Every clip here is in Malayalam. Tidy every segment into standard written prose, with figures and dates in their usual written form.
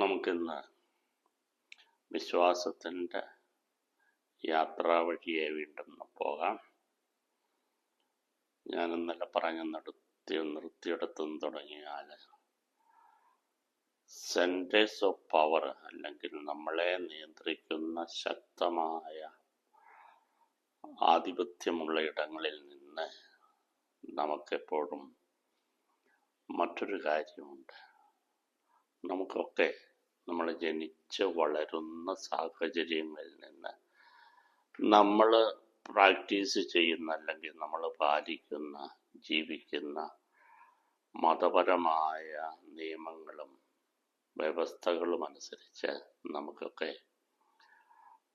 നമുക്കിന്ന് വിശ്വാസത്തിൻ്റെ യാത്രാ വഴിയെ വീണ്ടും പോകാം. ഞാൻ ഇന്നലെ പറഞ്ഞ നിർത്തിയിടത്തും തുടങ്ങിയാൽ സെൻറ്റേഴ്സ് ഓഫ് പവർ, അല്ലെങ്കിൽ നമ്മളെ നിയന്ത്രിക്കുന്ന ശക്തമായ ആധിപത്യമുള്ള ഇടങ്ങളിൽ നിന്ന് നമുക്കെപ്പോഴും മറ്റൊരു കാര്യമുണ്ട്. നമുക്കൊക്കെ നമ്മൾ ജനിച്ച് വളരുന്ന സാഹചര്യങ്ങളിൽ നിന്ന് നമ്മൾ പ്രാക്ടീസ് ചെയ്യുന്ന, അല്ലെങ്കിൽ നമ്മൾ പാലിക്കുന്ന, ജീവിക്കുന്ന മതപരമായ നിയമങ്ങളും വ്യവസ്ഥകളും അനുസരിച്ച് നമുക്കൊക്കെ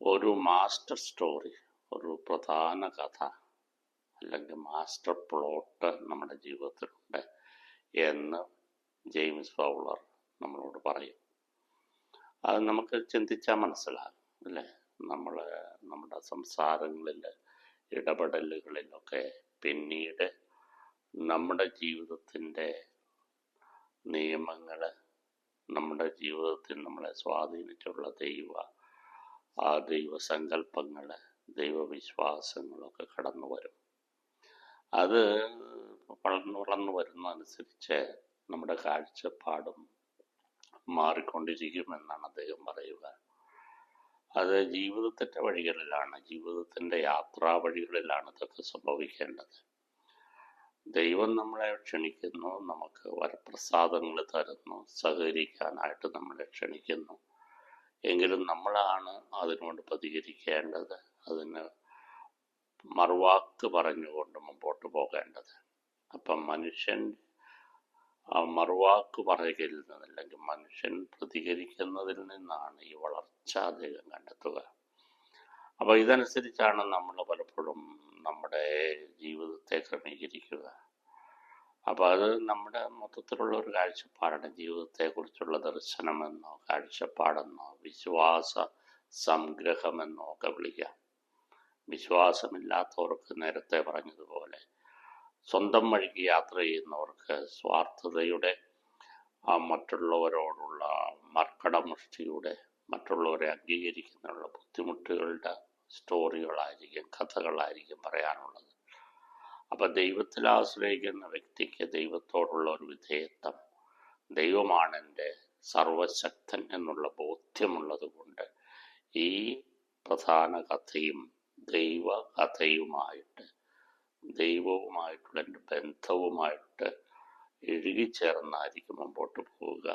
ഒരു മാസ്റ്റർ സ്റ്റോറി, ഒരു പ്രധാന കഥ അല്ലെങ്കിൽ മാസ്റ്റർ പ്ലോട്ട് നമ്മുടെ ജീവിതത്തിലുണ്ട് എന്ന് ജെയിംസ് ഫൗളർ നമ്മളോട് പറയും. അത് നമുക്ക് ചിന്തിച്ചാൽ മനസ്സിലാകും അല്ലേ? നമ്മുടെ സംസാരങ്ങളിൽ, ഇടപെടലുകളിലൊക്കെ പിന്നീട് നമ്മുടെ ജീവിതത്തിൻ്റെ നിയമങ്ങൾ, നമ്മുടെ ജീവിതത്തിൽ നമ്മളെ സ്വാധീനിച്ചുള്ള ദൈവസങ്കല്പങ്ങൾ, ദൈവവിശ്വാസങ്ങളൊക്കെ കടന്നു വരും. അത് വളർന്നു വരുന്നതനുസരിച്ച് നമ്മുടെ കാഴ്ചപ്പാടും മാറിക്കൊണ്ടിരിക്കുമെന്നാണ് അദ്ദേഹം പറയുക. അത് ജീവിതത്തിൻ്റെ വഴികളിലാണ്, ജീവിതത്തിൻ്റെ യാത്രാ വഴികളിലാണ് ഇതൊക്കെ സംഭവിക്കേണ്ടത്. ദൈവം നമ്മളെ ക്ഷണിക്കുന്നു, നമുക്ക് വരപ്രസാദങ്ങൾ തരുന്നു, സഹകരിക്കാനായിട്ട് നമ്മളെ ക്ഷണിക്കുന്നു. എങ്കിലും നമ്മളാണ് അതിനോട് പ്രതികരിക്കേണ്ടത്, അതിന് മറുവാക്ക് പറഞ്ഞുകൊണ്ട് മുമ്പോട്ട് പോകേണ്ടത്. അപ്പം മനുഷ്യൻ മറുവാക്ക് പറയുകയിൽ നിന്ന്, അല്ലെങ്കിൽ മനുഷ്യൻ പ്രതികരിക്കുന്നതിൽ നിന്നാണ് ഈ വളർച്ച അദ്ദേഹം കണ്ടെത്തുക. അപ്പോൾ ഇതനുസരിച്ചാണ് നമ്മൾ പലപ്പോഴും നമ്മുടെ ജീവിതത്തെ ക്രമീകരിക്കുക. അപ്പോൾ അത് നമ്മുടെ മൊത്തത്തിലുള്ള ഒരു കാഴ്ചപ്പാടാണ്. ജീവിതത്തെക്കുറിച്ചുള്ള ദർശനമെന്നോ കാഴ്ചപ്പാടെന്നോ വിശ്വാസ സംഗ്രഹമെന്നോ ഒക്കെ വിളിക്കാം. വിശ്വാസമില്ലാത്തവർക്ക് നേരത്തെ പറഞ്ഞതുപോലെ സ്വന്തം വഴിക്ക് യാത്ര ചെയ്യുന്നവർക്ക് സ്വാർത്ഥതയുടെ, മറ്റുള്ളവരോടുള്ള മർക്കടമുഷ്ടിയുടെ, മറ്റുള്ളവരെ അംഗീകരിക്കുന്നതിനുള്ള ബുദ്ധിമുട്ടുകളുടെ സ്റ്റോറികളായിരിക്കും, കഥകളായിരിക്കും പറയാനുള്ളത്. അപ്പം ദൈവത്തിൽ ആശ്രയിക്കുന്ന വ്യക്തിക്ക് ദൈവത്തോടുള്ള ഒരു വിധേയത്വം, ദൈവമാണ് എൻ്റെ സർവശക്തൻ എന്നുള്ള ബോധ്യമുള്ളത് കൊണ്ട് ഈ പ്രധാന കഥയും ദൈവകഥയുമായിട്ട്, ദൈവവുമായിട്ടുള്ള എൻ്റെ ബന്ധവുമായിട്ട് ഇഴുകിച്ചേർന്നായിരിക്കും മുമ്പോട്ട് പോവുക.